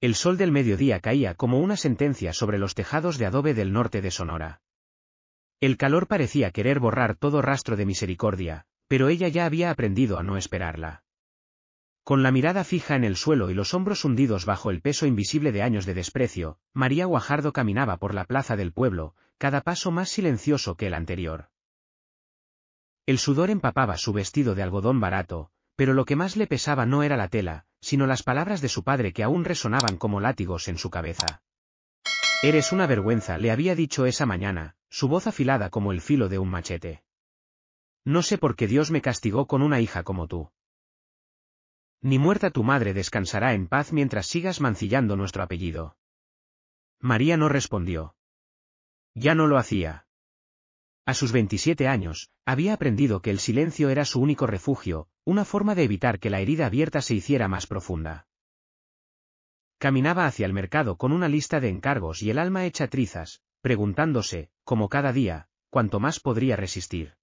El sol del mediodía caía como una sentencia sobre los tejados de adobe del norte de Sonora. El calor parecía querer borrar todo rastro de misericordia, pero ella ya había aprendido a no esperarla. Con la mirada fija en el suelo y los hombros hundidos bajo el peso invisible de años de desprecio, María Guajardo caminaba por la plaza del pueblo, cada paso más silencioso que el anterior. El sudor empapaba su vestido de algodón barato, pero lo que más le pesaba no era la tela, sino las palabras de su padre que aún resonaban como látigos en su cabeza. «Eres una vergüenza», le había dicho esa mañana, su voz afilada como el filo de un machete. «No sé por qué Dios me castigó con una hija como tú. Ni muerta tu madre descansará en paz mientras sigas mancillando nuestro apellido». María no respondió. Ya no lo hacía. A sus 27 años, había aprendido que el silencio era su único refugio, una forma de evitar que la herida abierta se hiciera más profunda. Caminaba hacia el mercado con una lista de encargos y el alma hecha trizas, preguntándose, como cada día, cuánto más podría resistir.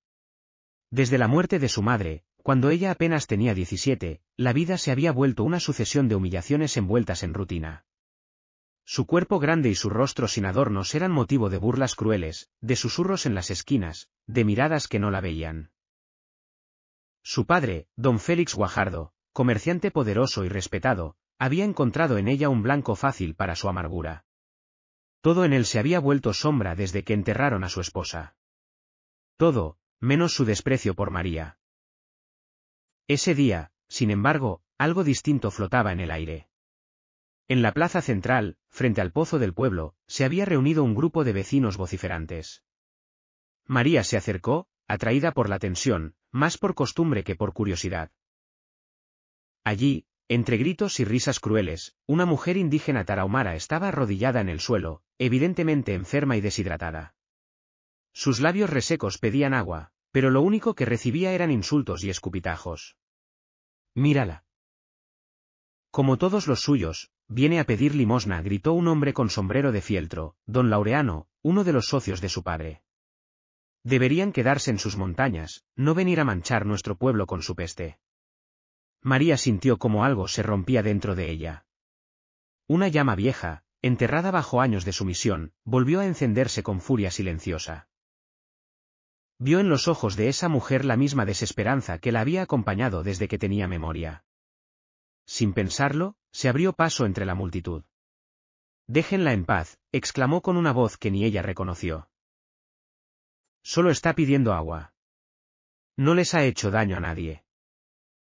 Desde la muerte de su madre, cuando ella apenas tenía 17, la vida se había vuelto una sucesión de humillaciones envueltas en rutina. Su cuerpo grande y su rostro sin adornos eran motivo de burlas crueles, de susurros en las esquinas, de miradas que no la veían. Su padre, don Félix Guajardo, comerciante poderoso y respetado, había encontrado en ella un blanco fácil para su amargura. Todo en él se había vuelto sombra desde que enterraron a su esposa. Todo, menos su desprecio por María. Ese día, sin embargo, algo distinto flotaba en el aire. En la plaza central, frente al pozo del pueblo, se había reunido un grupo de vecinos vociferantes. María se acercó, atraída por la tensión, más por costumbre que por curiosidad. Allí, entre gritos y risas crueles, una mujer indígena tarahumara estaba arrodillada en el suelo, evidentemente enferma y deshidratada. Sus labios resecos pedían agua, pero lo único que recibía eran insultos y escupitajos. «Mírala. Como todos los suyos, viene a pedir limosna», gritó un hombre con sombrero de fieltro, don Laureano, uno de los socios de su padre. «Deberían quedarse en sus montañas, no venir a manchar nuestro pueblo con su peste». María sintió como algo se rompía dentro de ella. Una llama vieja, enterrada bajo años de sumisión, volvió a encenderse con furia silenciosa. Vio en los ojos de esa mujer la misma desesperanza que la había acompañado desde que tenía memoria. Sin pensarlo, se abrió paso entre la multitud. «Déjenla en paz», exclamó con una voz que ni ella reconoció. «Solo está pidiendo agua. No les ha hecho daño a nadie».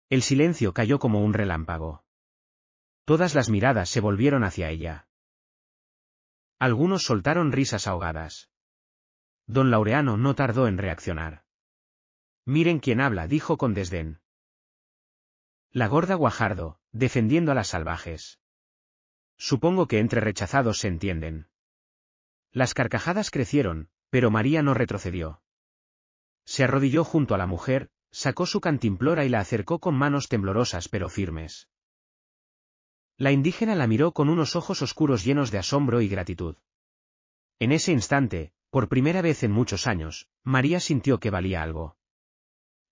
El silencio cayó como un relámpago. Todas las miradas se volvieron hacia ella. Algunos soltaron risas ahogadas. Don Laureano no tardó en reaccionar. «Miren quién habla», dijo con desdén. «La gorda Guajardo, defendiendo a las salvajes. Supongo que entre rechazados se entienden». Las carcajadas crecieron, pero María no retrocedió. Se arrodilló junto a la mujer, sacó su cantimplora y la acercó con manos temblorosas pero firmes. La indígena la miró con unos ojos oscuros llenos de asombro y gratitud. En ese instante, por primera vez en muchos años, María sintió que valía algo.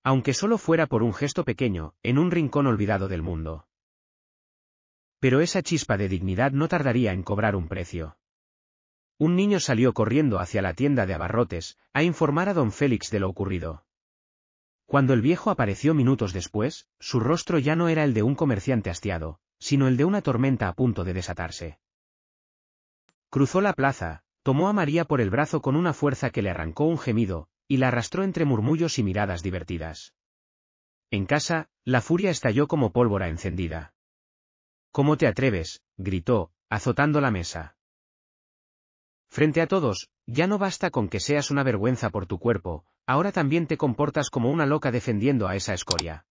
Aunque solo fuera por un gesto pequeño, en un rincón olvidado del mundo. Pero esa chispa de dignidad no tardaría en cobrar un precio. Un niño salió corriendo hacia la tienda de abarrotes, a informar a don Félix de lo ocurrido. Cuando el viejo apareció minutos después, su rostro ya no era el de un comerciante hastiado, sino el de una tormenta a punto de desatarse. Cruzó la plaza, tomó a María por el brazo con una fuerza que le arrancó un gemido, y la arrastró entre murmullos y miradas divertidas. En casa, la furia estalló como pólvora encendida. «¿Cómo te atreves?», gritó, azotando la mesa. «Frente a todos, ya no basta con que seas una vergüenza por tu cuerpo, ahora también te comportas como una loca defendiendo a esa escoria».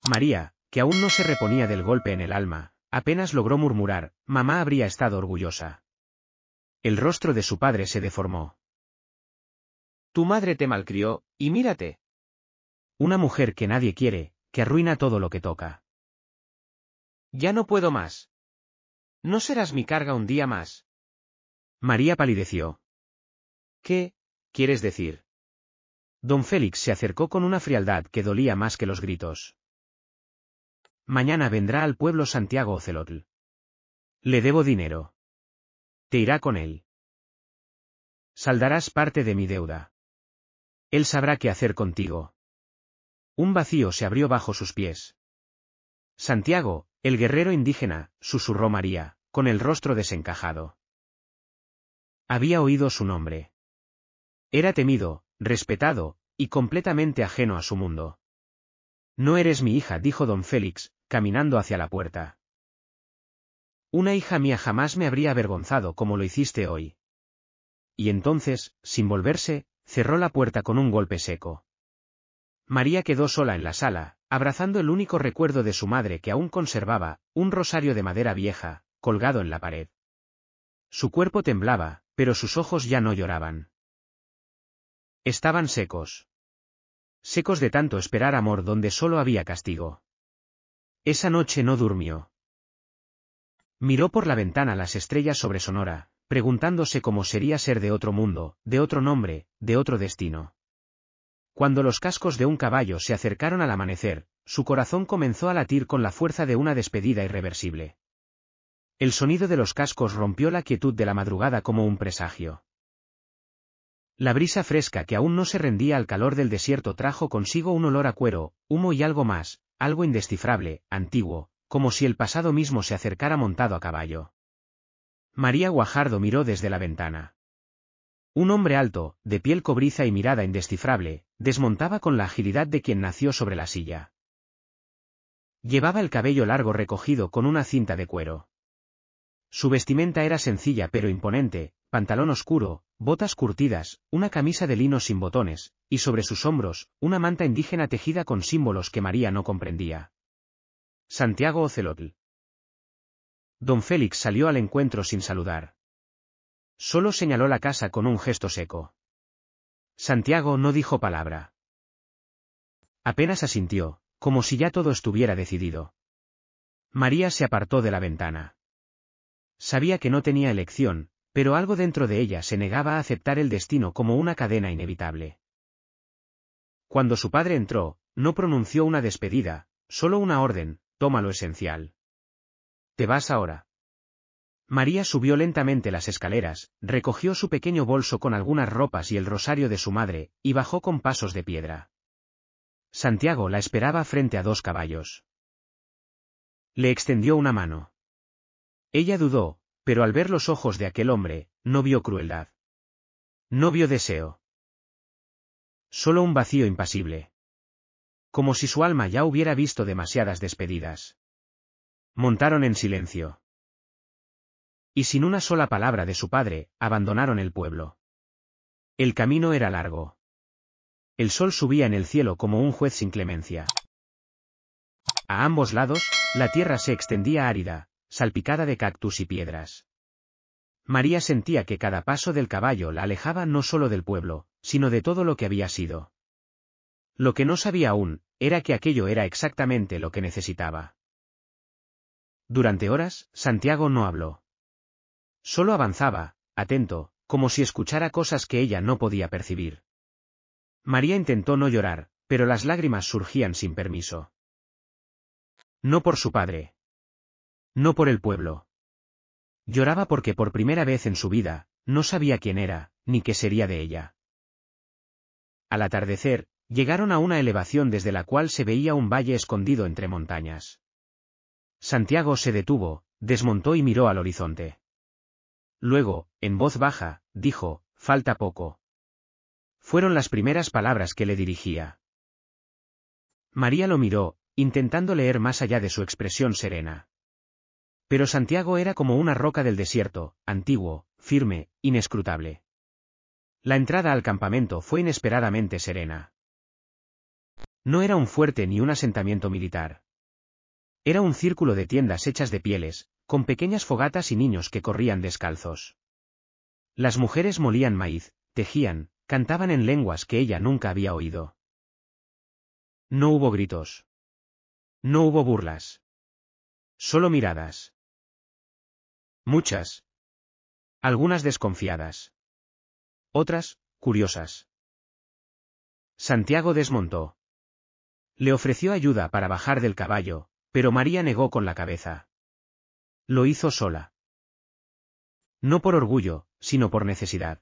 María, que aún no se reponía del golpe en el alma, apenas logró murmurar: «Mamá habría estado orgullosa». El rostro de su padre se deformó. «Tu madre te malcrió, y mírate. Una mujer que nadie quiere, que arruina todo lo que toca». «Ya no puedo más. No serás mi carga un día más». María palideció. «¿Qué quieres decir?». Don Félix se acercó con una frialdad que dolía más que los gritos. «Mañana vendrá al pueblo Santiago Ocelotl. Le debo dinero. Te irá con él. Saldarás parte de mi deuda. Él sabrá qué hacer contigo. Un vacío se abrió bajo sus pies. Santiago, el guerrero indígena, susurró María, con el rostro desencajado. Había oído su nombre. Era temido, respetado, y completamente ajeno a su mundo. No eres mi hija, dijo don Félix, caminando hacia la puerta. Una hija mía jamás me habría avergonzado como lo hiciste hoy. Y entonces, sin volverse, cerró la puerta con un golpe seco. María quedó sola en la sala, abrazando el único recuerdo de su madre que aún conservaba, un rosario de madera vieja, colgado en la pared. Su cuerpo temblaba, pero sus ojos ya no lloraban. Estaban secos. Secos de tanto esperar amor donde solo había castigo. Esa noche no durmió. Miró por la ventana las estrellas sobre Sonora, preguntándose cómo sería ser de otro mundo, de otro nombre, de otro destino. Cuando los cascos de un caballo se acercaron al amanecer, su corazón comenzó a latir con la fuerza de una despedida irreversible. El sonido de los cascos rompió la quietud de la madrugada como un presagio. La brisa fresca que aún no se rendía al calor del desierto trajo consigo un olor a cuero, humo y algo más, algo indescifrable, antiguo, como si el pasado mismo se acercara montado a caballo. María Guajardo miró desde la ventana. Un hombre alto, de piel cobriza y mirada indescifrable, desmontaba con la agilidad de quien nació sobre la silla. Llevaba el cabello largo recogido con una cinta de cuero. Su vestimenta era sencilla pero imponente, pantalón oscuro, botas curtidas, una camisa de lino sin botones, y sobre sus hombros, una manta indígena tejida con símbolos que María no comprendía. Santiago Ocelotl. Don Félix salió al encuentro sin saludar. Solo señaló la casa con un gesto seco. Santiago no dijo palabra. Apenas asintió, como si ya todo estuviera decidido. María se apartó de la ventana. Sabía que no tenía elección, pero algo dentro de ella se negaba a aceptar el destino como una cadena inevitable. Cuando su padre entró, no pronunció una despedida, solo una orden: toma lo esencial. ¿Te vas ahora? María subió lentamente las escaleras, recogió su pequeño bolso con algunas ropas y el rosario de su madre, y bajó con pasos de piedra. Santiago la esperaba frente a 2 caballos. Le extendió una mano. Ella dudó, pero al ver los ojos de aquel hombre, no vio crueldad. No vio deseo. Solo un vacío impasible. Como si su alma ya hubiera visto demasiadas despedidas. Montaron en silencio. Y sin una sola palabra de su padre, abandonaron el pueblo. El camino era largo. El sol subía en el cielo como un juez sin clemencia. A ambos lados, la tierra se extendía árida, salpicada de cactus y piedras. María sentía que cada paso del caballo la alejaba no solo del pueblo, sino de todo lo que había sido. Lo que no sabía aún, era que aquello era exactamente lo que necesitaba. Durante horas, Santiago no habló. Solo avanzaba, atento, como si escuchara cosas que ella no podía percibir. María intentó no llorar, pero las lágrimas surgían sin permiso. No por su padre. No por el pueblo. Lloraba porque por primera vez en su vida, no sabía quién era, ni qué sería de ella. Al atardecer, llegaron a una elevación desde la cual se veía un valle escondido entre montañas. Santiago se detuvo, desmontó y miró al horizonte. Luego, en voz baja, dijo: falta poco. Fueron las primeras palabras que le dirigía. María lo miró, intentando leer más allá de su expresión serena. Pero Santiago era como una roca del desierto, antiguo, firme, inescrutable. La entrada al campamento fue inesperadamente serena. No era un fuerte ni un asentamiento militar. Era un círculo de tiendas hechas de pieles, con pequeñas fogatas y niños que corrían descalzos. Las mujeres molían maíz, tejían, cantaban en lenguas que ella nunca había oído. No hubo gritos. No hubo burlas. Solo miradas. Muchas. Algunas desconfiadas. Otras, curiosas. Santiago desmontó. Le ofreció ayuda para bajar del caballo, pero María negó con la cabeza. Lo hizo sola. No por orgullo, sino por necesidad.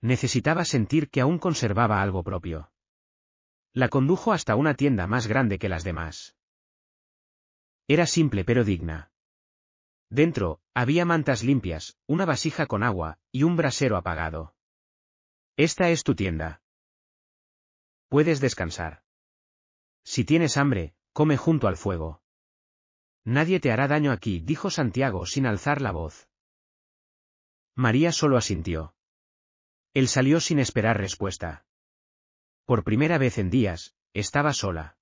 Necesitaba sentir que aún conservaba algo propio. La condujo hasta una tienda más grande que las demás. Era simple pero digna. Dentro, había mantas limpias, una vasija con agua, y un brasero apagado. Esta es tu tienda. Puedes descansar. Si tienes hambre, come junto al fuego. Nadie te hará daño aquí, dijo Santiago sin alzar la voz. María solo asintió. Él salió sin esperar respuesta. Por primera vez en días, estaba sola.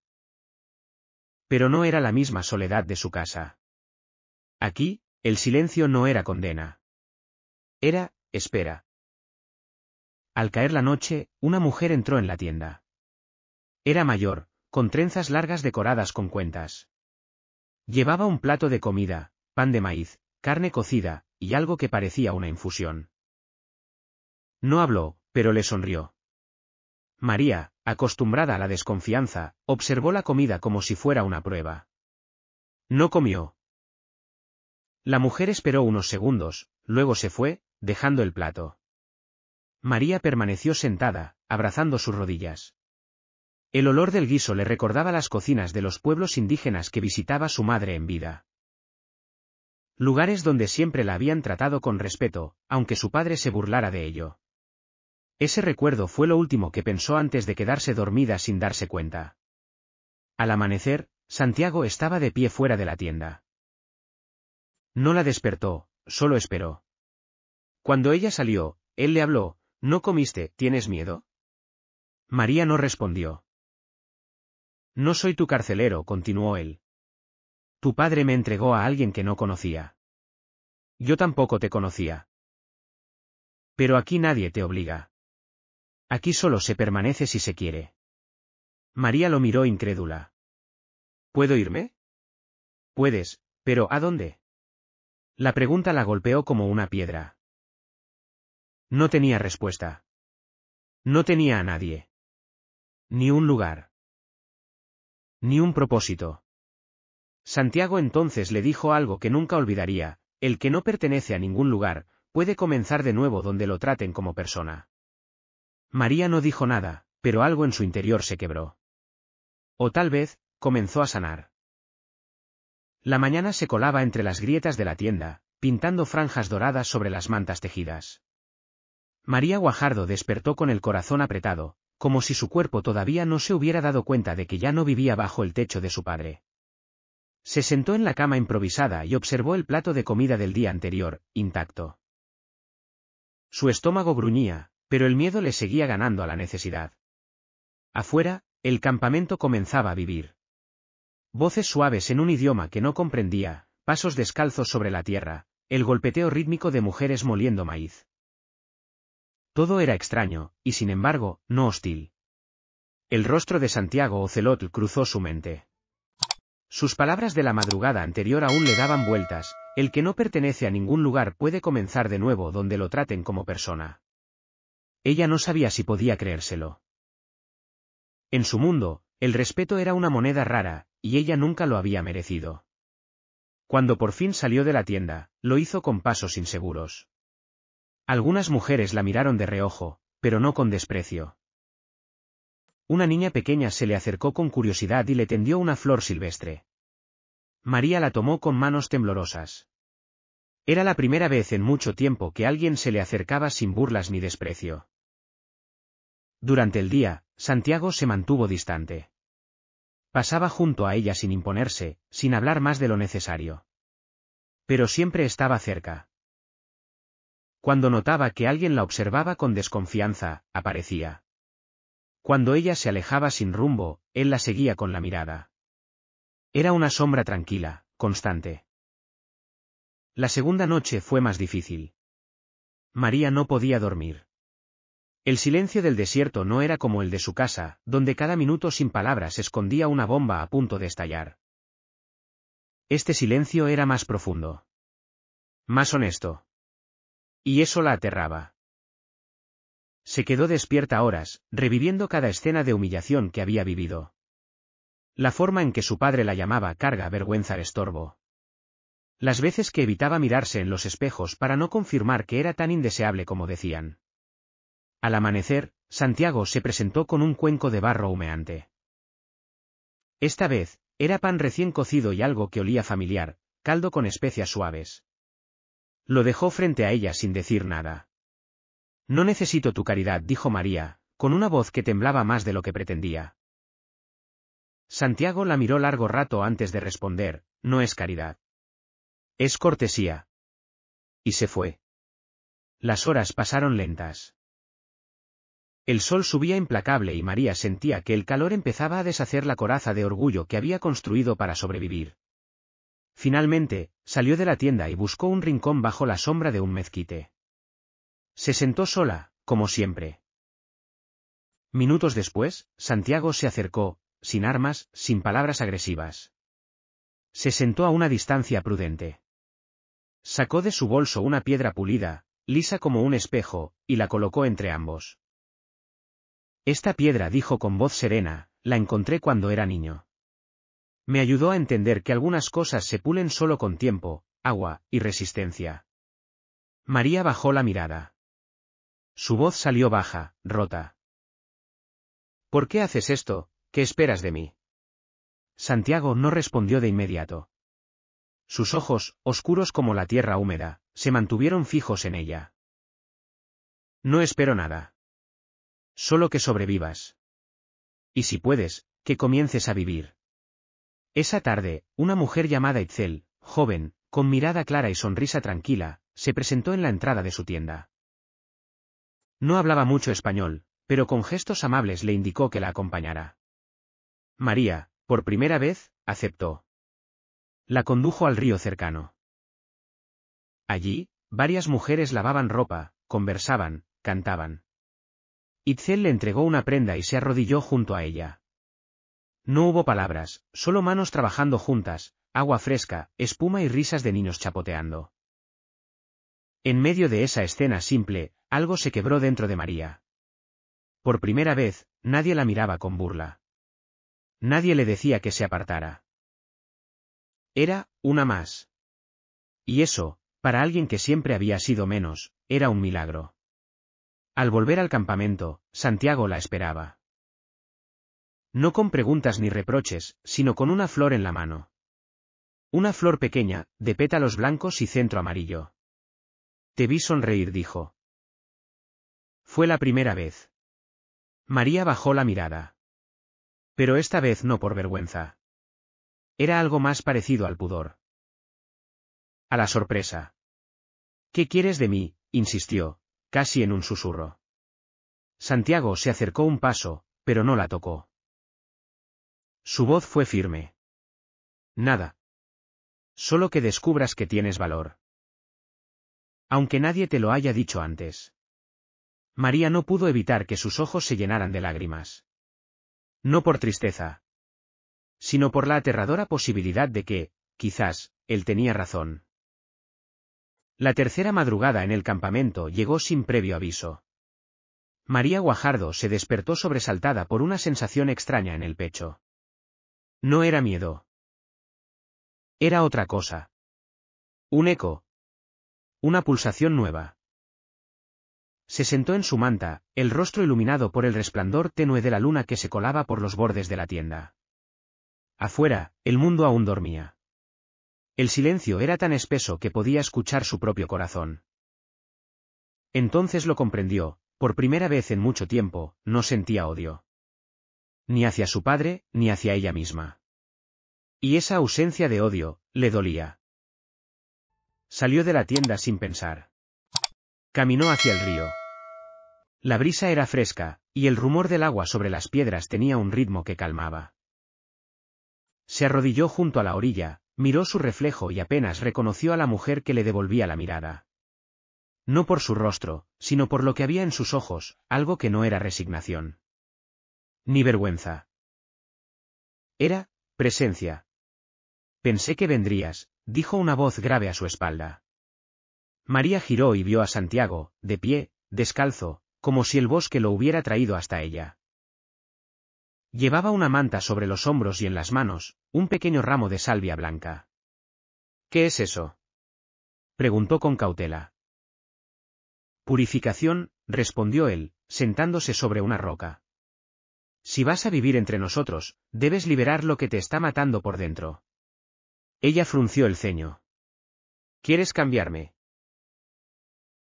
Pero no era la misma soledad de su casa. Aquí, el silencio no era condena. Era, espera. Al caer la noche, una mujer entró en la tienda. Era mayor, con trenzas largas decoradas con cuentas. Llevaba un plato de comida, pan de maíz, carne cocida, y algo que parecía una infusión. No habló, pero le sonrió. María, acostumbrada a la desconfianza, observó la comida como si fuera una prueba. No comió. La mujer esperó unos segundos, luego se fue, dejando el plato. María permaneció sentada, abrazando sus rodillas. El olor del guiso le recordaba las cocinas de los pueblos indígenas que visitaba su madre en vida. Lugares donde siempre la habían tratado con respeto, aunque su padre se burlara de ello. Ese recuerdo fue lo último que pensó antes de quedarse dormida sin darse cuenta. Al amanecer, Santiago estaba de pie fuera de la tienda. No la despertó, solo esperó. Cuando ella salió, él le habló: ¿No comiste? ¿Tienes miedo? María no respondió. No soy tu carcelero, continuó él. Tu padre me entregó a alguien que no conocía. Yo tampoco te conocía. Pero aquí nadie te obliga. Aquí solo se permanece si se quiere. María lo miró incrédula. ¿Puedo irme? Puedes, pero ¿a dónde? La pregunta la golpeó como una piedra. No tenía respuesta. No tenía a nadie. Ni un lugar. Ni un propósito. Santiago entonces le dijo algo que nunca olvidaría: el que no pertenece a ningún lugar, puede comenzar de nuevo donde lo traten como persona. María no dijo nada, pero algo en su interior se quebró. O tal vez, comenzó a sanar. La mañana se colaba entre las grietas de la tienda, pintando franjas doradas sobre las mantas tejidas. María Guajardo despertó con el corazón apretado, como si su cuerpo todavía no se hubiera dado cuenta de que ya no vivía bajo el techo de su padre. Se sentó en la cama improvisada y observó el plato de comida del día anterior, intacto. Su estómago gruñía, pero el miedo le seguía ganando a la necesidad. Afuera, el campamento comenzaba a vivir. Voces suaves en un idioma que no comprendía, pasos descalzos sobre la tierra, el golpeteo rítmico de mujeres moliendo maíz. Todo era extraño, y sin embargo, no hostil. El rostro de Santiago Ocelot cruzó su mente. Sus palabras de la madrugada anterior aún le daban vueltas: el que no pertenece a ningún lugar puede comenzar de nuevo donde lo traten como persona. Ella no sabía si podía creérselo. En su mundo, el respeto era una moneda rara, y ella nunca lo había merecido. Cuando por fin salió de la tienda, lo hizo con pasos inseguros. Algunas mujeres la miraron de reojo, pero no con desprecio. Una niña pequeña se le acercó con curiosidad y le tendió una flor silvestre. María la tomó con manos temblorosas. Era la primera vez en mucho tiempo que alguien se le acercaba sin burlas ni desprecio. Durante el día, Santiago se mantuvo distante. Pasaba junto a ella sin imponerse, sin hablar más de lo necesario. Pero siempre estaba cerca. Cuando notaba que alguien la observaba con desconfianza, aparecía. Cuando ella se alejaba sin rumbo, él la seguía con la mirada. Era una sombra tranquila, constante. La segunda noche fue más difícil. María no podía dormir. El silencio del desierto no era como el de su casa, donde cada minuto sin palabras escondía una bomba a punto de estallar. Este silencio era más profundo. Más honesto. Y eso la aterraba. Se quedó despierta horas, reviviendo cada escena de humillación que había vivido. La forma en que su padre la llamaba carga, vergüenza, estorbo. Las veces que evitaba mirarse en los espejos para no confirmar que era tan indeseable como decían. Al amanecer, Santiago se presentó con un cuenco de barro humeante. Esta vez, era pan recién cocido y algo que olía familiar, caldo con especias suaves. Lo dejó frente a ella sin decir nada. No necesito tu caridad, dijo María, con una voz que temblaba más de lo que pretendía. Santiago la miró largo rato antes de responder, no es caridad. Es cortesía. Y se fue. Las horas pasaron lentas. El sol subía implacable y María sentía que el calor empezaba a deshacer la coraza de orgullo que había construido para sobrevivir. Finalmente, salió de la tienda y buscó un rincón bajo la sombra de un mezquite. Se sentó sola, como siempre. Minutos después, Santiago se acercó, sin armas, sin palabras agresivas. Se sentó a una distancia prudente. Sacó de su bolso una piedra pulida, lisa como un espejo, y la colocó entre ambos. Esta piedra, dijo con voz serena, la encontré cuando era niño. Me ayudó a entender que algunas cosas se pulen solo con tiempo, agua, y resistencia. María bajó la mirada. Su voz salió baja, rota. ¿Por qué haces esto? ¿Qué esperas de mí? Santiago no respondió de inmediato. Sus ojos, oscuros como la tierra húmeda, se mantuvieron fijos en ella. No espero nada. Solo que sobrevivas. Y si puedes, que comiences a vivir. Esa tarde, una mujer llamada Itzel, joven, con mirada clara y sonrisa tranquila, se presentó en la entrada de su tienda. No hablaba mucho español, pero con gestos amables le indicó que la acompañara. María, por primera vez, aceptó. La condujo al río cercano. Allí, varias mujeres lavaban ropa, conversaban, cantaban. Itzel le entregó una prenda y se arrodilló junto a ella. No hubo palabras, solo manos trabajando juntas, agua fresca, espuma y risas de niños chapoteando. En medio de esa escena simple, algo se quebró dentro de María. Por primera vez, nadie la miraba con burla. Nadie le decía que se apartara. Era, una más. Y eso, para alguien que siempre había sido menos, era un milagro. Al volver al campamento, Santiago la esperaba. No con preguntas ni reproches, sino con una flor en la mano. Una flor pequeña, de pétalos blancos y centro amarillo. Te vi sonreír, dijo. Fue la primera vez. María bajó la mirada. Pero esta vez no por vergüenza. Era algo más parecido al pudor. A la sorpresa. ¿Qué quieres de mí?, insistió, casi en un susurro. Santiago se acercó un paso, pero no la tocó. Su voz fue firme. Nada. Solo que descubras que tienes valor. Aunque nadie te lo haya dicho antes. María no pudo evitar que sus ojos se llenaran de lágrimas. No por tristeza. Sino por la aterradora posibilidad de que, quizás, él tenía razón. La tercera madrugada en el campamento llegó sin previo aviso. María Guajardo se despertó sobresaltada por una sensación extraña en el pecho. No era miedo. Era otra cosa. Un eco. Una pulsación nueva. Se sentó en su manta, el rostro iluminado por el resplandor tenue de la luna que se colaba por los bordes de la tienda. Afuera, el mundo aún dormía. El silencio era tan espeso que podía escuchar su propio corazón. Entonces lo comprendió, por primera vez en mucho tiempo, no sentía odio. Ni hacia su padre, ni hacia ella misma. Y esa ausencia de odio, le dolía. Salió de la tienda sin pensar. Caminó hacia el río. La brisa era fresca, y el rumor del agua sobre las piedras tenía un ritmo que calmaba. Se arrodilló junto a la orilla, miró su reflejo y apenas reconoció a la mujer que le devolvía la mirada. No por su rostro, sino por lo que había en sus ojos, algo que no era resignación. Ni vergüenza. Era, presencia. Pensé que vendrías, dijo una voz grave a su espalda. María giró y vio a Santiago, de pie, descalzo, como si el bosque lo hubiera traído hasta ella. Llevaba una manta sobre los hombros y en las manos, un pequeño ramo de salvia blanca. ¿Qué es eso? Preguntó con cautela. Purificación, respondió él, sentándose sobre una roca. Si vas a vivir entre nosotros, debes liberar lo que te está matando por dentro. Ella frunció el ceño. ¿Quieres cambiarme?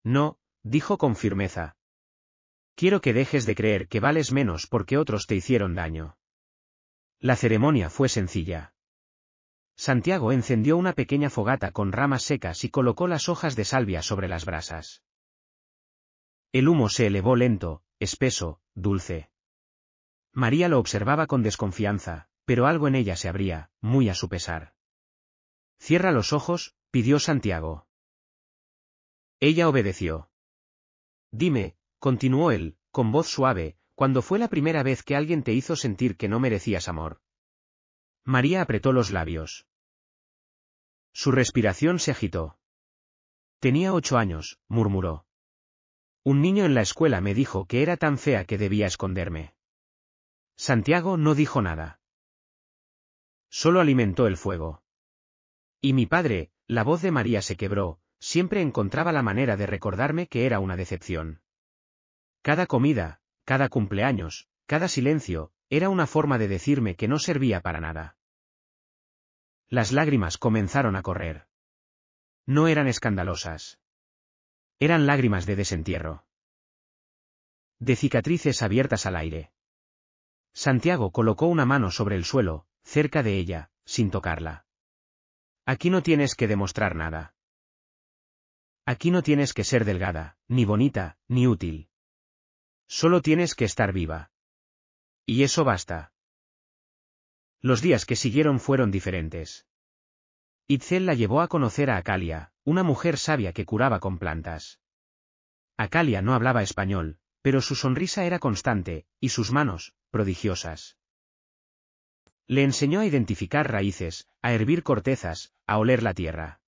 No, dijo con firmeza. Quiero que dejes de creer que vales menos porque otros te hicieron daño. La ceremonia fue sencilla. Santiago encendió una pequeña fogata con ramas secas y colocó las hojas de salvia sobre las brasas. El humo se elevó lento, espeso, dulce. María lo observaba con desconfianza, pero algo en ella se abría, muy a su pesar. Cierra los ojos, pidió Santiago. Ella obedeció. Dime, continuó él, con voz suave, ¿cuándo fue la primera vez que alguien te hizo sentir que no merecías amor? María apretó los labios. Su respiración se agitó. Tenía 8 años, murmuró. Un niño en la escuela me dijo que era tan fea que debía esconderme. Santiago no dijo nada. Solo alimentó el fuego. Y mi padre, la voz de María se quebró, siempre encontraba la manera de recordarme que era una decepción. Cada comida, cada cumpleaños, cada silencio, era una forma de decirme que no servía para nada. Las lágrimas comenzaron a correr. No eran escandalosas. Eran lágrimas de desentierro. De cicatrices abiertas al aire. Santiago colocó una mano sobre el suelo, cerca de ella, sin tocarla. Aquí no tienes que demostrar nada. Aquí no tienes que ser delgada, ni bonita, ni útil. Solo tienes que estar viva. Y eso basta. Los días que siguieron fueron diferentes. Itzel la llevó a conocer a Acalia, una mujer sabia que curaba con plantas. Acalia no hablaba español, pero su sonrisa era constante, y sus manos, prodigiosas. Le enseñó a identificar raíces, a hervir cortezas, a oler la tierra.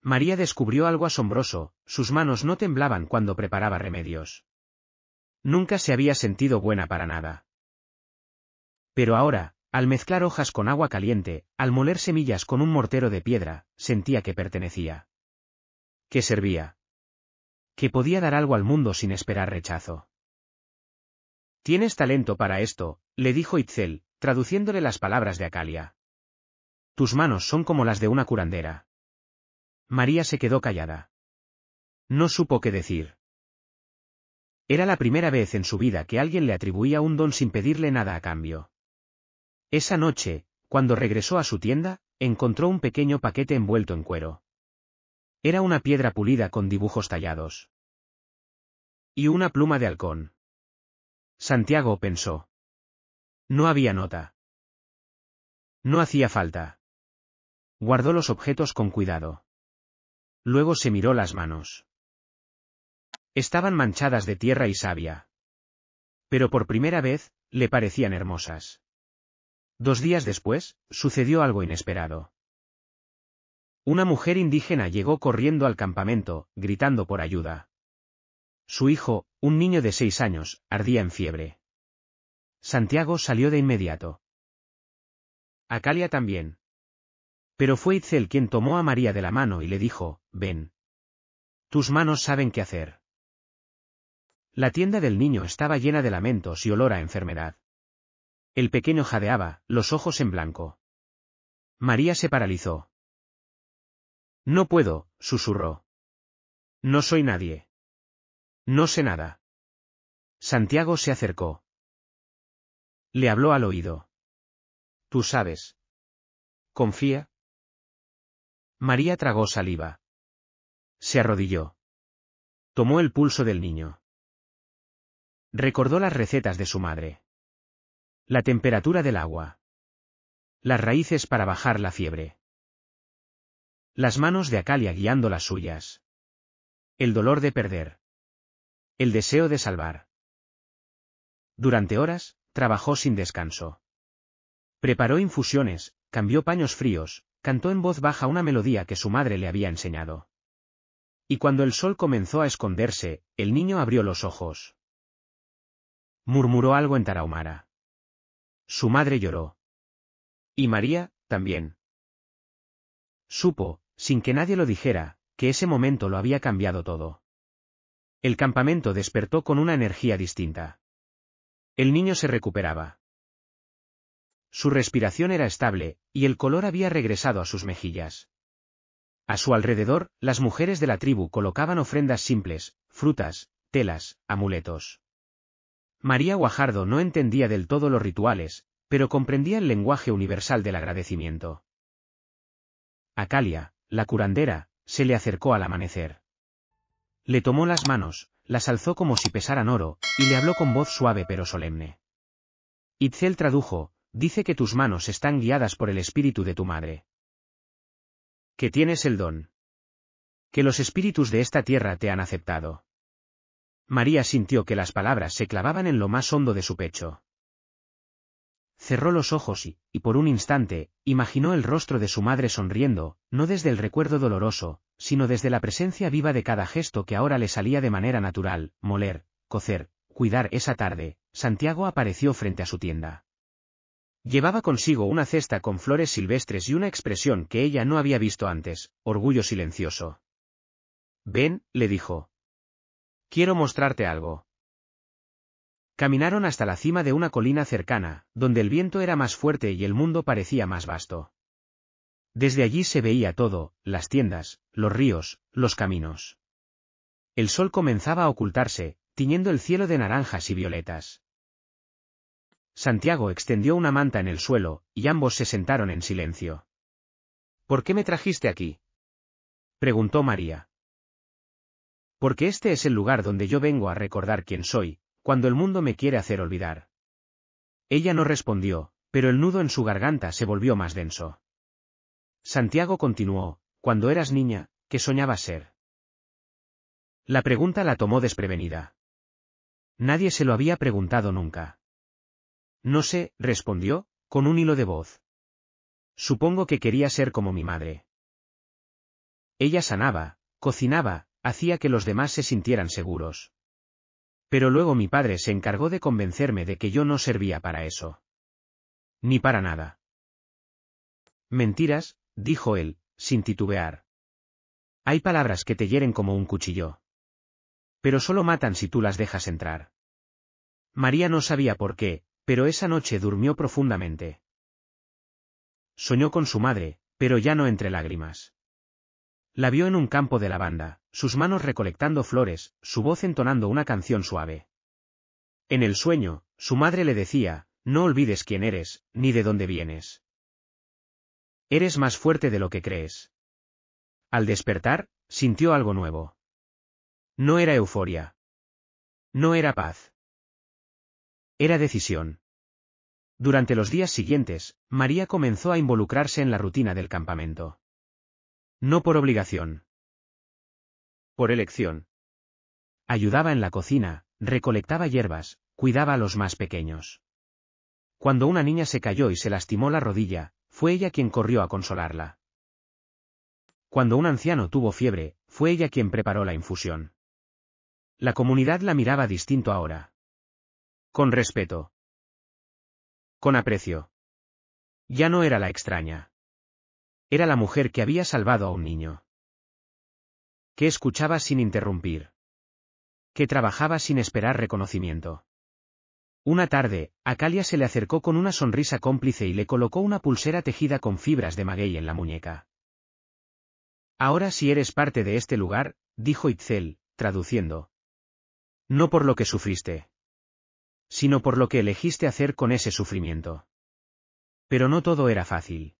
María descubrió algo asombroso, sus manos no temblaban cuando preparaba remedios. Nunca se había sentido buena para nada. Pero ahora, al mezclar hojas con agua caliente, al moler semillas con un mortero de piedra, sentía que pertenecía. Que servía. Que podía dar algo al mundo sin esperar rechazo. Tienes talento para esto, le dijo Itzel, traduciéndole las palabras de Acalia. Tus manos son como las de una curandera. María se quedó callada. No supo qué decir. Era la primera vez en su vida que alguien le atribuía un don sin pedirle nada a cambio. Esa noche, cuando regresó a su tienda, encontró un pequeño paquete envuelto en cuero. Era una piedra pulida con dibujos tallados. Y una pluma de halcón. Santiago pensó. No había nota. No hacía falta. Guardó los objetos con cuidado. Luego se miró las manos. Estaban manchadas de tierra y savia. Pero por primera vez, le parecían hermosas. 2 días después, sucedió algo inesperado. Una mujer indígena llegó corriendo al campamento, gritando por ayuda. Su hijo, un niño de 6 años, ardía en fiebre. Santiago salió de inmediato. Acalia también. Pero fue Itzel quien tomó a María de la mano y le dijo, ven. Tus manos saben qué hacer. La tienda del niño estaba llena de lamentos y olor a enfermedad. El pequeño jadeaba, los ojos en blanco. María se paralizó. No puedo, susurró. No soy nadie. No sé nada. Santiago se acercó. Le habló al oído. Tú sabes. Confía. María tragó saliva. Se arrodilló. Tomó el pulso del niño. Recordó las recetas de su madre. La temperatura del agua. Las raíces para bajar la fiebre. Las manos de Acalia guiando las suyas. El dolor de perder. El deseo de salvar. Durante horas, trabajó sin descanso. Preparó infusiones, cambió paños fríos, cantó en voz baja una melodía que su madre le había enseñado. Y cuando el sol comenzó a esconderse, el niño abrió los ojos. Murmuró algo en tarahumara. Su madre lloró. Y María, también. Supo, sin que nadie lo dijera, que ese momento lo había cambiado todo. El campamento despertó con una energía distinta. El niño se recuperaba. Su respiración era estable, y el color había regresado a sus mejillas. A su alrededor, las mujeres de la tribu colocaban ofrendas simples, frutas, telas, amuletos. María Guajardo no entendía del todo los rituales, pero comprendía el lenguaje universal del agradecimiento. Acalia, la curandera, se le acercó al amanecer. Le tomó las manos, las alzó como si pesaran oro, y le habló con voz suave pero solemne. Itzel tradujo: dice que tus manos están guiadas por el espíritu de tu madre. Que tienes el don. Que los espíritus de esta tierra te han aceptado. María sintió que las palabras se clavaban en lo más hondo de su pecho. Cerró los ojos y por un instante, imaginó el rostro de su madre sonriendo, no desde el recuerdo doloroso, sino desde la presencia viva de cada gesto que ahora le salía de manera natural: moler, cocer, cuidar. Esa tarde, Santiago apareció frente a su tienda. Llevaba consigo una cesta con flores silvestres y una expresión que ella no había visto antes: orgullo silencioso. Ven, le dijo. Quiero mostrarte algo. Caminaron hasta la cima de una colina cercana, donde el viento era más fuerte y el mundo parecía más vasto. Desde allí se veía todo: las tiendas, los ríos, los caminos. El sol comenzaba a ocultarse, tiñendo el cielo de naranjas y violetas. Santiago extendió una manta en el suelo, y ambos se sentaron en silencio. ¿Por qué me trajiste aquí?, preguntó María. Porque este es el lugar donde yo vengo a recordar quién soy, cuando el mundo me quiere hacer olvidar. Ella no respondió, pero el nudo en su garganta se volvió más denso. Santiago continuó: cuando eras niña, ¿qué soñabas ser? La pregunta la tomó desprevenida. Nadie se lo había preguntado nunca. No sé, respondió, con un hilo de voz. Supongo que quería ser como mi madre. Ella sanaba, cocinaba, hacía que los demás se sintieran seguros. Pero luego mi padre se encargó de convencerme de que yo no servía para eso. Ni para nada. Mentiras, dijo él, sin titubear. Hay palabras que te hieren como un cuchillo. Pero solo matan si tú las dejas entrar. María no sabía por qué, pero esa noche durmió profundamente. Soñó con su madre, pero ya no entre lágrimas. La vio en un campo de lavanda, sus manos recolectando flores, su voz entonando una canción suave. En el sueño, su madre le decía: no olvides quién eres, ni de dónde vienes. Eres más fuerte de lo que crees. Al despertar, sintió algo nuevo. No era euforia. No era paz. Era decisión. Durante los días siguientes, María comenzó a involucrarse en la rutina del campamento. No por obligación. Por elección. Ayudaba en la cocina, recolectaba hierbas, cuidaba a los más pequeños. Cuando una niña se cayó y se lastimó la rodilla, fue ella quien corrió a consolarla. Cuando un anciano tuvo fiebre, fue ella quien preparó la infusión. La comunidad la miraba distinto ahora. Con respeto. Con aprecio. Ya no era la extraña. Era la mujer que había salvado a un niño. Que escuchaba sin interrumpir. Que trabajaba sin esperar reconocimiento. Una tarde, Acalia se le acercó con una sonrisa cómplice y le colocó una pulsera tejida con fibras de maguey en la muñeca. Ahora si eres parte de este lugar, dijo Itzel, traduciendo. No por lo que sufriste, sino por lo que elegiste hacer con ese sufrimiento. Pero no todo era fácil.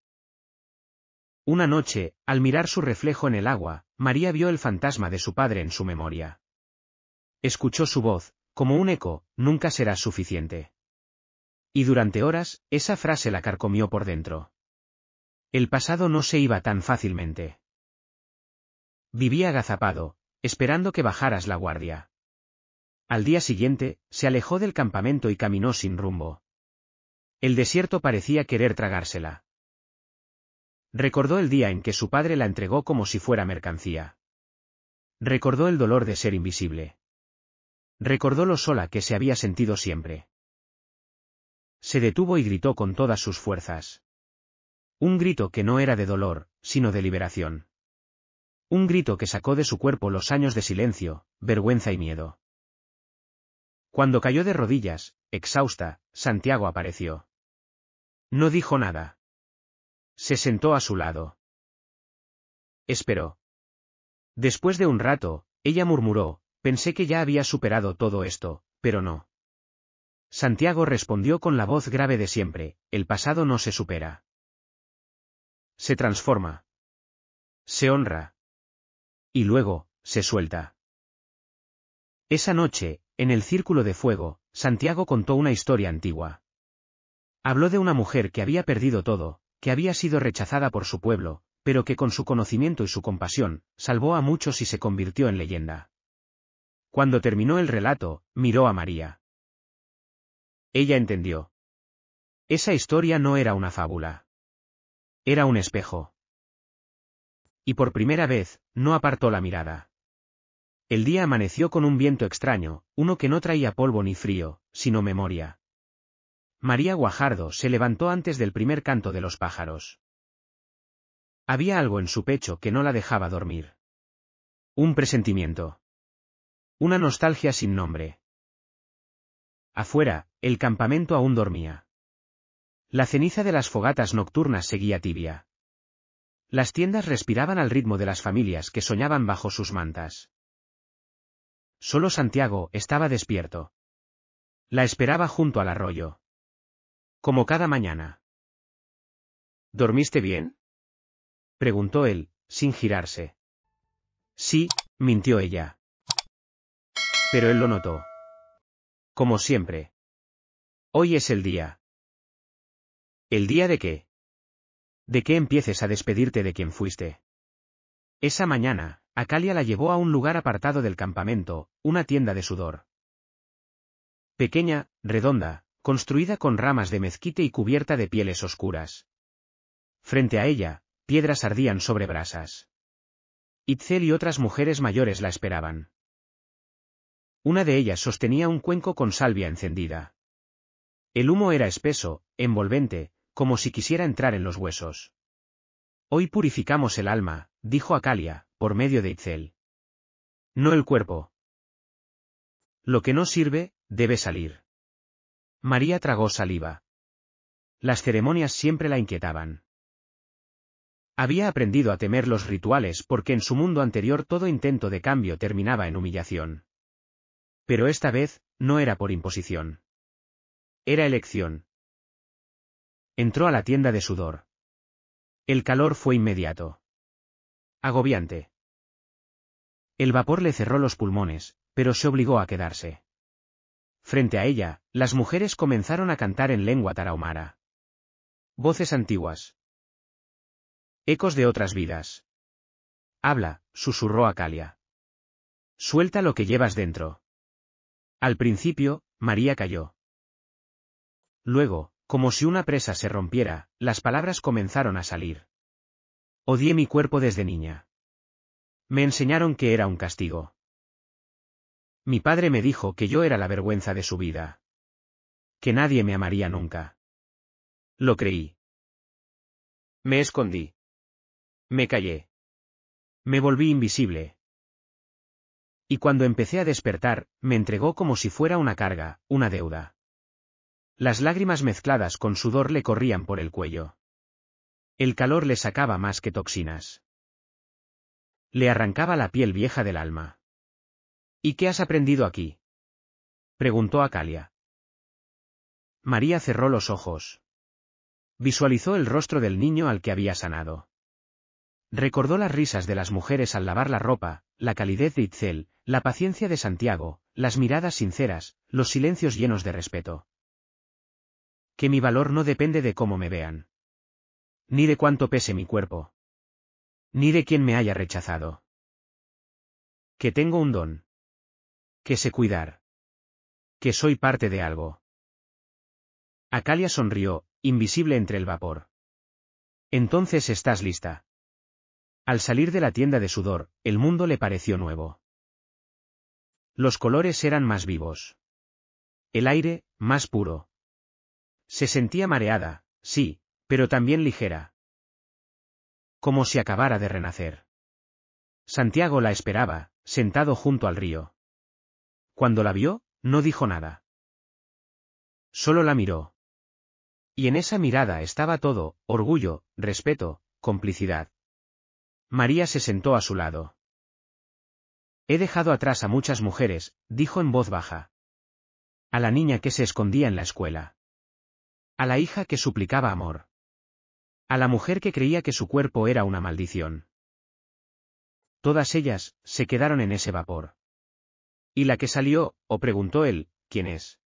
Una noche, al mirar su reflejo en el agua, María vio el fantasma de su padre en su memoria. Escuchó su voz, como un eco: nunca serás suficiente. Y durante horas, esa frase la carcomió por dentro. El pasado no se iba tan fácilmente. Vivía agazapado, esperando que bajaras la guardia. Al día siguiente, se alejó del campamento y caminó sin rumbo. El desierto parecía querer tragársela. Recordó el día en que su padre la entregó como si fuera mercancía. Recordó el dolor de ser invisible. Recordó lo sola que se había sentido siempre. Se detuvo y gritó con todas sus fuerzas. Un grito que no era de dolor, sino de liberación. Un grito que sacó de su cuerpo los años de silencio, vergüenza y miedo. Cuando cayó de rodillas, exhausta, Santiago apareció. No dijo nada. Se sentó a su lado. Esperó. Después de un rato, ella murmuró, pensé que ya había superado todo esto, pero no. Santiago respondió con la voz grave de siempre, el pasado no se supera. Se transforma. Se honra. Y luego, se suelta. Esa noche, en el círculo de fuego, Santiago contó una historia antigua. Habló de una mujer que había perdido todo, que había sido rechazada por su pueblo, pero que con su conocimiento y su compasión, salvó a muchos y se convirtió en leyenda. Cuando terminó el relato, miró a María. Ella entendió. Esa historia no era una fábula. Era un espejo. Y por primera vez, no apartó la mirada. El día amaneció con un viento extraño, uno que no traía polvo ni frío, sino memoria. María Guajardo se levantó antes del primer canto de los pájaros. Había algo en su pecho que no la dejaba dormir. Un presentimiento. Una nostalgia sin nombre. Afuera, el campamento aún dormía. La ceniza de las fogatas nocturnas seguía tibia. Las tiendas respiraban al ritmo de las familias que soñaban bajo sus mantas. Solo Santiago estaba despierto. La esperaba junto al arroyo. Como cada mañana. ¿Dormiste bien?, preguntó él, sin girarse. Sí, mintió ella. Pero él lo notó. Como siempre. Hoy es el día. ¿El día de qué? De que empieces a despedirte de quien fuiste. Esa mañana, Acalia la llevó a un lugar apartado del campamento, una tienda de sudor. Pequeña, redonda, construida con ramas de mezquite y cubierta de pieles oscuras. Frente a ella, piedras ardían sobre brasas. Itzel y otras mujeres mayores la esperaban. Una de ellas sostenía un cuenco con salvia encendida. El humo era espeso, envolvente, como si quisiera entrar en los huesos. Hoy purificamos el alma, dijo Acalia, por medio de Itzel. No el cuerpo. Lo que no sirve, debe salir. María tragó saliva. Las ceremonias siempre la inquietaban. Había aprendido a temer los rituales porque en su mundo anterior todo intento de cambio terminaba en humillación. Pero esta vez, no era por imposición. Era elección. Entró a la tienda de sudor. El calor fue inmediato. Agobiante. El vapor le cerró los pulmones, pero se obligó a quedarse. Frente a ella, las mujeres comenzaron a cantar en lengua tarahumara. Voces antiguas. Ecos de otras vidas. Habla, susurró Acalia. Suelta lo que llevas dentro. Al principio, María calló. Luego, como si una presa se rompiera, las palabras comenzaron a salir. Odié mi cuerpo desde niña. Me enseñaron que era un castigo. Mi padre me dijo que yo era la vergüenza de su vida. Que nadie me amaría nunca. Lo creí. Me escondí. Me callé. Me volví invisible. Y cuando empecé a despertar, me entregó como si fuera una carga, una deuda. Las lágrimas mezcladas con sudor le corrían por el cuello. El calor le sacaba más que toxinas. Le arrancaba la piel vieja del alma. ¿Y qué has aprendido aquí?, preguntó Acalia. María cerró los ojos. Visualizó el rostro del niño al que había sanado. Recordó las risas de las mujeres al lavar la ropa, la calidez de Itzel, la paciencia de Santiago, las miradas sinceras, los silencios llenos de respeto. Que mi valor no depende de cómo me vean. Ni de cuánto pese mi cuerpo. Ni de quién me haya rechazado. Que tengo un don. Que sé cuidar. Que soy parte de algo. Acalia sonrió, invisible entre el vapor. Entonces estás lista. Al salir de la tienda de sudor, el mundo le pareció nuevo. Los colores eran más vivos. El aire, más puro. Se sentía mareada, sí, pero también ligera. como si acabara de renacer. Santiago la esperaba, sentado junto al río. Cuando la vio, no dijo nada. Solo la miró. Y en esa mirada estaba todo, orgullo, respeto, complicidad. María se sentó a su lado. He dejado atrás a muchas mujeres, dijo en voz baja. A la niña que se escondía en la escuela. A la hija que suplicaba amor. A la mujer que creía que su cuerpo era una maldición. Todas ellas, se quedaron en ese vapor. ¿Y la que salió? O preguntó él, ¿quién es?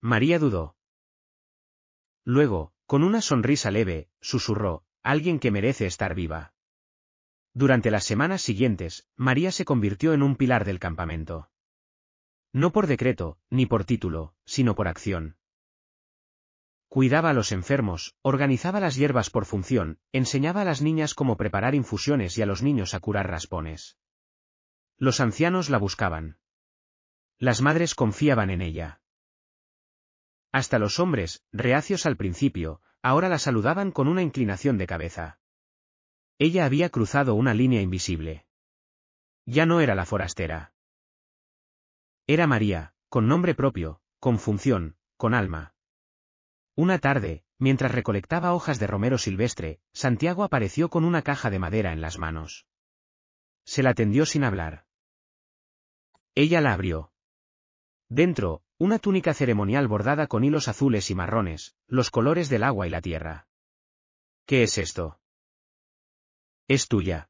María dudó. Luego, con una sonrisa leve, susurró, alguien que merece estar viva. Durante las semanas siguientes, María se convirtió en un pilar del campamento. No por decreto, ni por título, sino por acción. Cuidaba a los enfermos, organizaba las hierbas por función, enseñaba a las niñas cómo preparar infusiones y a los niños a curar raspones. Los ancianos la buscaban. Las madres confiaban en ella. Hasta los hombres, reacios al principio, ahora la saludaban con una inclinación de cabeza. Ella había cruzado una línea invisible. Ya no era la forastera. Era María, con nombre propio, con función, con alma. Una tarde, mientras recolectaba hojas de romero silvestre, Santiago apareció con una caja de madera en las manos. Se la tendió sin hablar. Ella la abrió. Dentro, una túnica ceremonial bordada con hilos azules y marrones, los colores del agua y la tierra. ¿Qué es esto? Es tuya.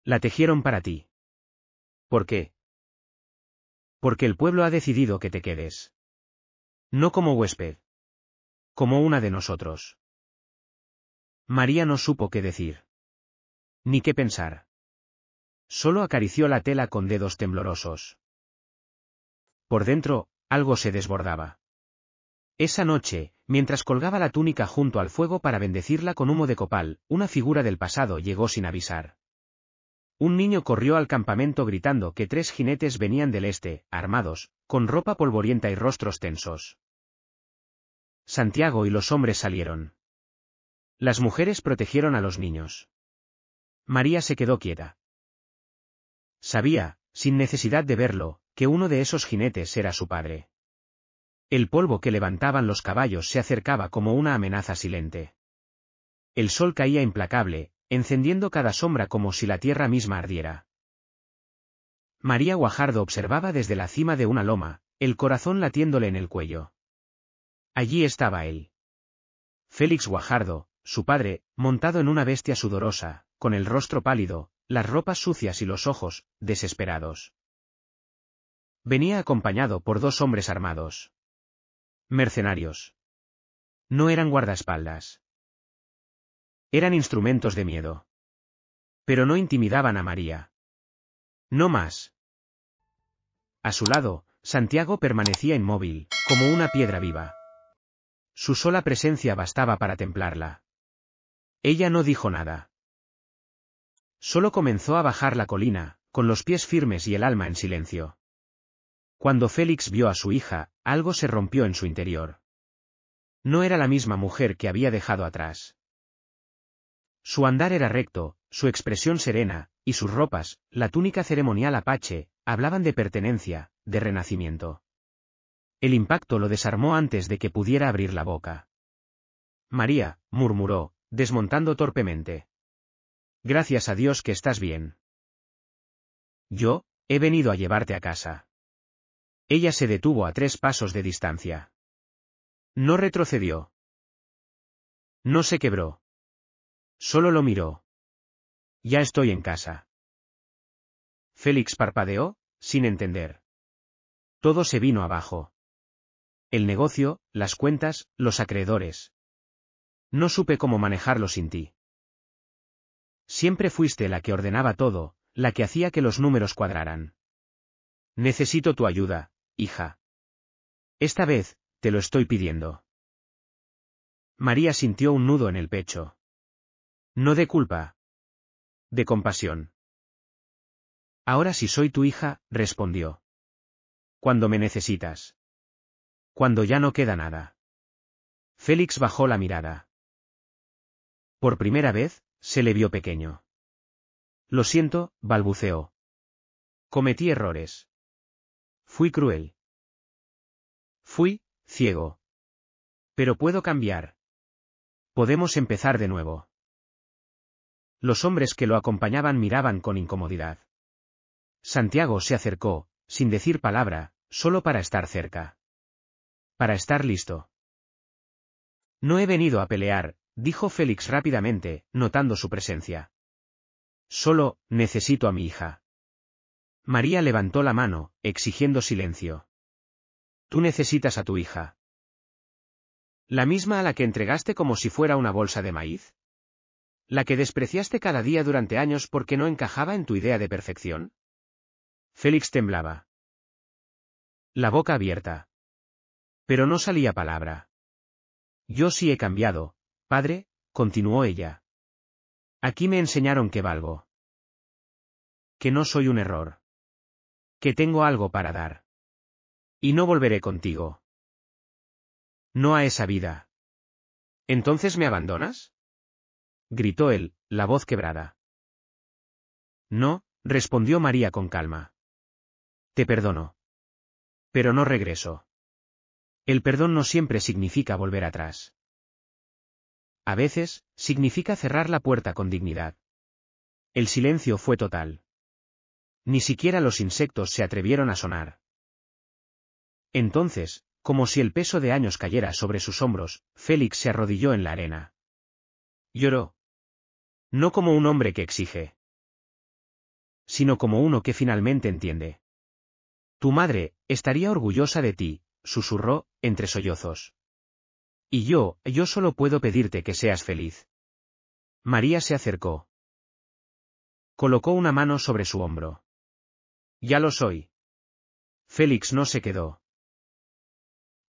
La tejieron para ti. ¿Por qué? Porque el pueblo ha decidido que te quedes. No como huésped. Como una de nosotros. María no supo qué decir. Ni qué pensar. Solo acarició la tela con dedos temblorosos. Por dentro, algo se desbordaba. Esa noche, mientras colgaba la túnica junto al fuego para bendecirla con humo de copal, una figura del pasado llegó sin avisar. Un niño corrió al campamento gritando que 3 jinetes venían del este, armados, con ropa polvorienta y rostros tensos. Santiago y los hombres salieron. Las mujeres protegieron a los niños. María se quedó quieta. Sabía, sin necesidad de verlo, que uno de esos jinetes era su padre. El polvo que levantaban los caballos se acercaba como una amenaza silente. El sol caía implacable, encendiendo cada sombra como si la tierra misma ardiera. María Guajardo observaba desde la cima de una loma, el corazón latiéndole en el cuello. Allí estaba él. Félix Guajardo, su padre, montado en una bestia sudorosa, con el rostro pálido, las ropas sucias y los ojos, desesperados. Venía acompañado por 2 hombres armados. Mercenarios. No eran guardaespaldas. Eran instrumentos de miedo. Pero no intimidaban a María. No más. A su lado, Santiago permanecía inmóvil, como una piedra viva. Su sola presencia bastaba para templarla. Ella no dijo nada. Solo comenzó a bajar la colina, con los pies firmes y el alma en silencio. Cuando Félix vio a su hija, algo se rompió en su interior. No era la misma mujer que había dejado atrás. Su andar era recto, su expresión serena, y sus ropas, la túnica ceremonial apache, hablaban de pertenencia, de renacimiento. El impacto lo desarmó antes de que pudiera abrir la boca. María, murmuró, desmontando torpemente. Gracias a Dios que estás bien. Yo, he venido a llevarte a casa. Ella se detuvo a 3 pasos de distancia. No retrocedió. No se quebró. Solo lo miró. Ya estoy en casa. Félix parpadeó, sin entender. Todo se vino abajo. El negocio, las cuentas, los acreedores. No supe cómo manejarlo sin ti. Siempre fuiste la que ordenaba todo, la que hacía que los números cuadraran. Necesito tu ayuda, hija. Esta vez, te lo estoy pidiendo. María sintió un nudo en el pecho. No de culpa. De compasión. Ahora sí soy tu hija, respondió. Cuando me necesitas. Cuando ya no queda nada. Félix bajó la mirada. Por primera vez, se le vio pequeño. Lo siento, balbuceó. Cometí errores. Fui cruel. Fui ciego. Pero puedo cambiar. Podemos empezar de nuevo. Los hombres que lo acompañaban miraban con incomodidad. Santiago se acercó, sin decir palabra, solo para estar cerca. Para estar listo. No he venido a pelear, dijo Félix rápidamente, notando su presencia. Solo, necesito a mi hija. María levantó la mano, exigiendo silencio. Tú necesitas a tu hija. ¿La misma a la que entregaste como si fuera una bolsa de maíz? ¿La que despreciaste cada día durante años porque no encajaba en tu idea de perfección? Félix temblaba. La boca abierta. Pero no salía palabra. Yo sí he cambiado, padre, continuó ella. Aquí me enseñaron que valgo. Que no soy un error. Que tengo algo para dar. Y no volveré contigo. No a esa vida. ¿Entonces me abandonas? Gritó él, la voz quebrada. No, respondió María con calma. Te perdono. Pero no regreso. El perdón no siempre significa volver atrás. A veces, significa cerrar la puerta con dignidad. El silencio fue total. Ni siquiera los insectos se atrevieron a sonar. Entonces, como si el peso de años cayera sobre sus hombros, Félix se arrodilló en la arena. Lloró. No como un hombre que exige, sino como uno que finalmente entiende. Tu madre estaría orgullosa de ti, susurró, entre sollozos. Y yo solo puedo pedirte que seas feliz. María se acercó. Colocó una mano sobre su hombro. Ya lo soy. Félix no se quedó.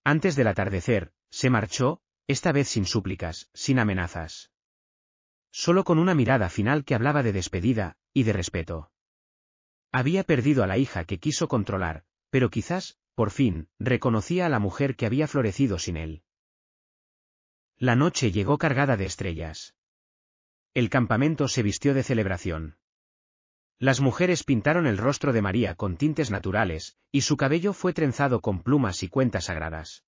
Antes del atardecer, se marchó, esta vez sin súplicas, sin amenazas. Solo con una mirada final que hablaba de despedida, y de respeto. Había perdido a la hija que quiso controlar, pero quizás, por fin, reconocía a la mujer que había florecido sin él. La noche llegó cargada de estrellas. El campamento se vistió de celebración. Las mujeres pintaron el rostro de María con tintes naturales, y su cabello fue trenzado con plumas y cuentas sagradas.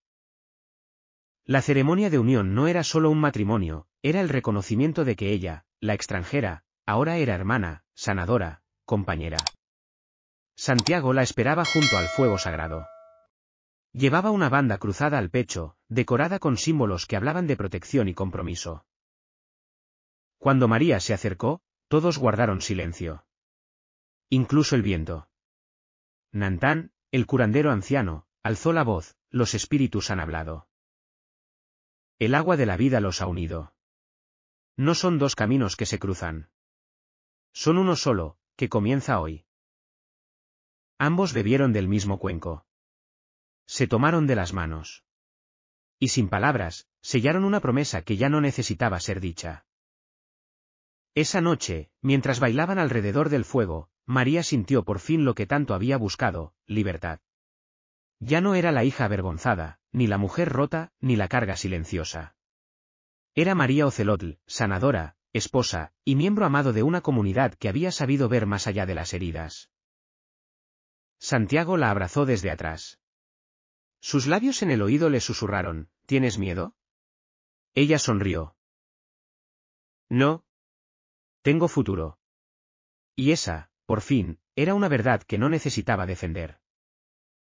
La ceremonia de unión no era solo un matrimonio, era el reconocimiento de que ella, la extranjera, ahora era hermana, sanadora, compañera. Santiago la esperaba junto al fuego sagrado. Llevaba una banda cruzada al pecho, decorada con símbolos que hablaban de protección y compromiso. Cuando María se acercó, todos guardaron silencio. Incluso el viento. Nantán, el curandero anciano, alzó la voz, los espíritus han hablado. El agua de la vida los ha unido. No son dos caminos que se cruzan. Son uno solo, que comienza hoy. Ambos bebieron del mismo cuenco. Se tomaron de las manos. Y sin palabras, sellaron una promesa que ya no necesitaba ser dicha. Esa noche, mientras bailaban alrededor del fuego, María sintió por fin lo que tanto había buscado, libertad. Ya no era la hija avergonzada, ni la mujer rota, ni la carga silenciosa. Era María Ocelotl, sanadora, esposa, y miembro amado de una comunidad que había sabido ver más allá de las heridas. Santiago la abrazó desde atrás. Sus labios en el oído le susurraron, ¿tienes miedo? Ella sonrió. No. Tengo futuro. Y esa, por fin, era una verdad que no necesitaba defender.